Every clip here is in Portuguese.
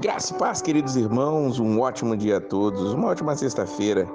Graça e paz, queridos irmãos, um ótimo dia a todos, uma ótima sexta-feira,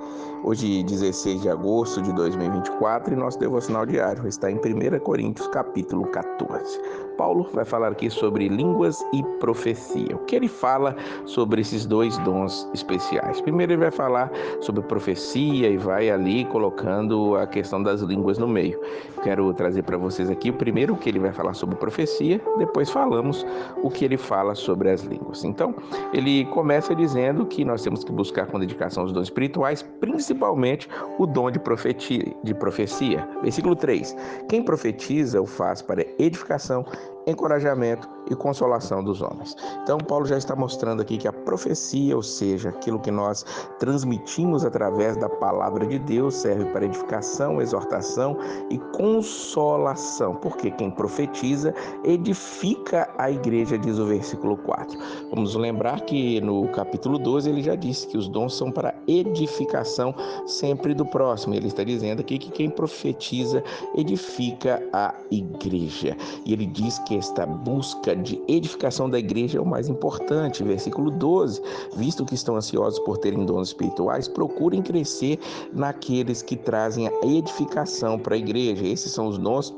hoje 16 de agosto de 2024 e nosso devocional diário está em 1 Coríntios capítulo 14. Paulo vai falar aqui sobre línguas e profecia. O que ele fala sobre esses dois dons especiais? Primeiro ele vai falar sobre profecia e vai ali colocando a questão das línguas no meio. Quero trazer para vocês aqui o primeiro que ele vai falar sobre profecia, depois falamos o que ele fala sobre as línguas. Então, ele começa dizendo que nós temos que buscar com dedicação os dons espirituais, principalmente o dom de profecia. Versículo 3. Quem profetiza o faz para edificação, encorajamento e consolação dos homens. Então, Paulo já está mostrando aqui que a profecia, ou seja, aquilo que nós transmitimos através da palavra de Deus, serve para edificação, exortação e consolação. Porque quem profetiza edifica a igreja, diz o versículo 4. Vamos lembrar que no capítulo 12 ele já disse que os dons são para edificação sempre do próximo. Ele está dizendo aqui que quem profetiza edifica a igreja. E ele diz que esta busca de edificação da igreja é o mais importante. Versículo 12. Visto que estão ansiosos por terem dons espirituais, procurem crescer naqueles que trazem a edificação para a igreja. Esses são os dons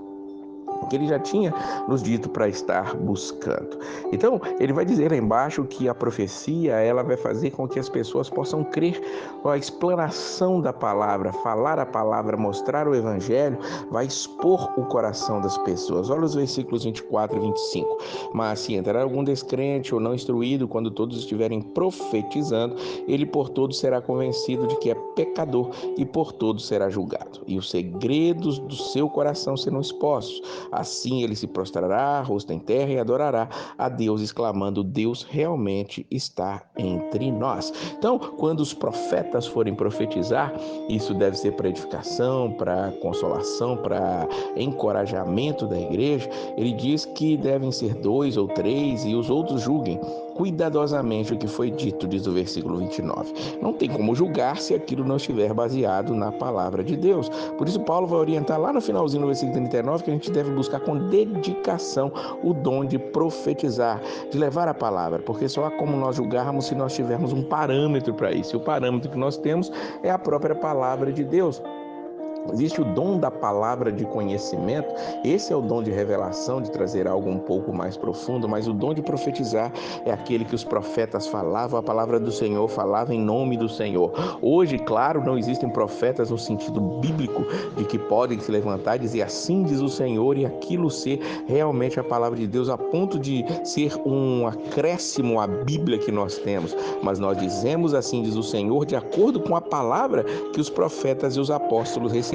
que ele já tinha nos dito para estar buscando. Então, ele vai dizer lá embaixo que a profecia, ela vai fazer com que as pessoas possam crer. A explanação da palavra, falar a palavra, mostrar o evangelho, vai expor o coração das pessoas. Olha os versículos 24 e 25. Mas se entrar algum descrente ou não instruído, quando todos estiverem profetizando, ele por todos será convencido de que é pecador e por todos será julgado. E os segredos do seu coração serão expostos. Assim ele se prostrará, rosto em terra, e adorará a Deus, exclamando: Deus realmente está entre nós. Então, quando os profetas forem profetizar, isso deve ser para edificação, para consolação, para encorajamento da igreja. Ele diz que devem ser 2 ou 3 e os outros julguem cuidadosamente o que foi dito, diz o versículo 29. Não tem como julgar se aquilo não estiver baseado na palavra de Deus. Por isso Paulo vai orientar lá no finalzinho do versículo 39 que a gente deve buscar com dedicação o dom de profetizar, de levar a palavra, porque só há como nós julgarmos se nós tivermos um parâmetro para isso. E o parâmetro que nós temos é a própria palavra de Deus. Existe o dom da palavra de conhecimento, esse é o dom de revelação, de trazer algo um pouco mais profundo, mas o dom de profetizar é aquele que os profetas falavam, a palavra do Senhor falava em nome do Senhor. Hoje, claro, não existem profetas no sentido bíblico de que podem se levantar e dizer assim diz o Senhor e aquilo ser realmente a palavra de Deus a ponto de ser um acréscimo à Bíblia que nós temos, mas nós dizemos assim diz o Senhor de acordo com a palavra que os profetas e os apóstolos receberam.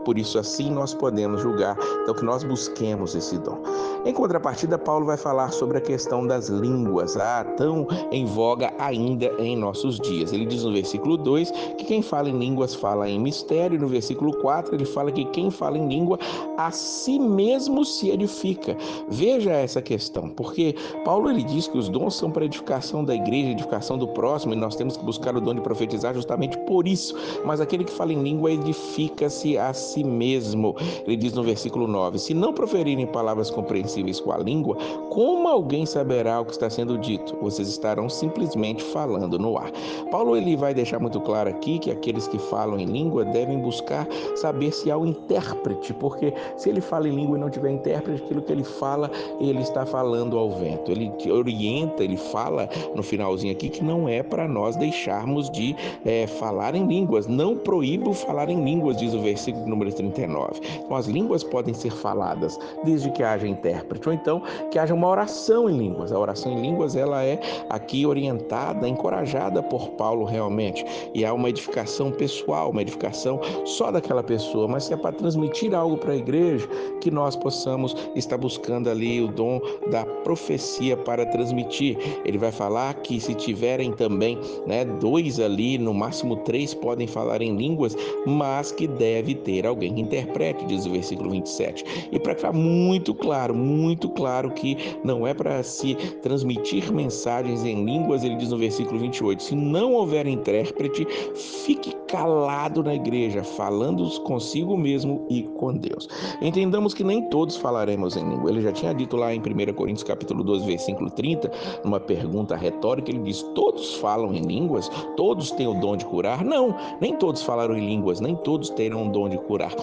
Por isso assim nós podemos julgar. Então que nós busquemos esse dom. Em contrapartida, Paulo vai falar sobre a questão das línguas, tão em voga ainda em nossos dias. Ele diz no versículo 2 que quem fala em línguas fala em mistério. No versículo 4 ele fala que quem fala em língua a si mesmo se edifica. Veja essa questão, porque Paulo ele diz que os dons são para edificação da igreja, edificação do próximo, e nós temos que buscar o dom de profetizar justamente por isso. Mas aquele que fala em língua edifica-se a si mesmo. Ele diz no versículo 9: se não proferirem palavras compreensíveis com a língua, como alguém saberá o que está sendo dito? Vocês estarão simplesmente falando no ar. Paulo ele vai deixar muito claro aqui que aqueles que falam em língua devem buscar saber se há um intérprete, porque se ele fala em língua e não tiver intérprete, aquilo que ele fala, ele está falando ao vento. Ele orienta, ele fala no finalzinho aqui que não é para nós deixarmos de falar em línguas. Não proíbo falar em línguas, diz o versículo número 39. Então as línguas podem ser faladas desde que haja intérprete, ou então que haja uma oração em línguas. A oração em línguas ela é aqui orientada, encorajada por Paulo realmente, e há uma edificação pessoal, uma edificação só daquela pessoa, mas se é para transmitir algo para a igreja, que nós possamos estar buscando ali o dom da profecia para transmitir. Ele vai falar que se tiverem também 2 ali, no máximo 3 podem falar em línguas, mas que deve ter alguém que interprete, diz o versículo 27. E para ficar muito claro que não é para se transmitir mensagens em línguas, ele diz no versículo 28, se não houver intérprete, fique calado na igreja, falando consigo mesmo e com Deus. Entendamos que nem todos falaremos em língua. Ele já tinha dito lá em 1 Coríntios capítulo 12, versículo 30, numa pergunta retórica, ele diz: todos falam em línguas? Todos têm o dom de curar? Não, nem todos falaram em línguas, nem todos terão o dom de curar.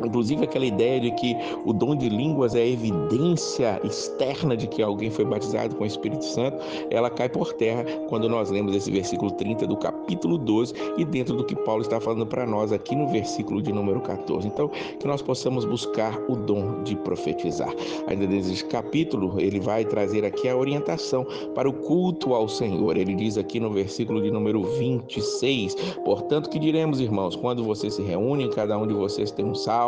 Inclusive aquela ideia de que o dom de línguas é a evidência externa de que alguém foi batizado com o Espírito Santo, ela cai por terra quando nós lemos esse versículo 30 do capítulo 12 e dentro do que Paulo está falando para nós aqui no versículo de número 14. Então, que nós possamos buscar o dom de profetizar. Ainda nesse capítulo, ele vai trazer aqui a orientação para o culto ao Senhor. Ele diz aqui no versículo de número 26, portanto, que diremos, irmãos, quando vocês se reúnem, cada um de vocês tem um salmo,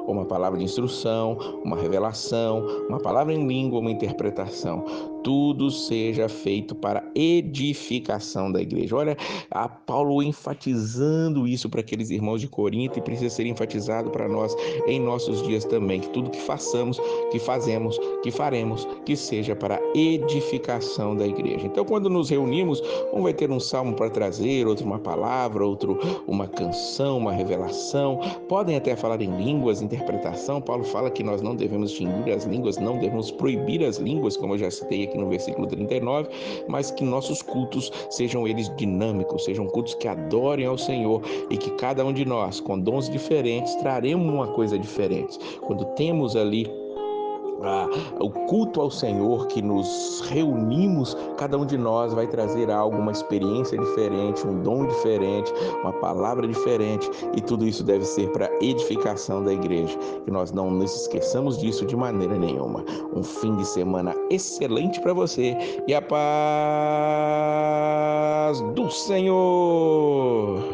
uma palavra de instrução, uma revelação, uma palavra em língua, uma interpretação. Tudo seja feito para edificação da igreja. Olha, a Paulo enfatizando isso para aqueles irmãos de Corinto e precisa ser enfatizado para nós em nossos dias também, que tudo que façamos, que fazemos, que faremos, que seja para edificação da igreja. Então, quando nos reunimos, um vai ter um salmo para trazer, outro uma palavra, outro uma canção, uma revelação, podem até falar em línguas, interpretação. Paulo fala que nós não devemos extinguir as línguas, não devemos proibir as línguas, como eu já citei aqui no versículo 39, mas que nossos cultos sejam eles dinâmicos, sejam cultos que adorem ao Senhor e que cada um de nós, com dons diferentes, traremos uma coisa diferente. Quando temos ali o culto ao Senhor, que nos reunimos, cada um de nós vai trazer algo, uma experiência diferente, um dom diferente, uma palavra diferente, e tudo isso deve ser para edificação da igreja. Que nós não nos esqueçamos disso de maneira nenhuma. Um fim de semana excelente para você e a paz do Senhor!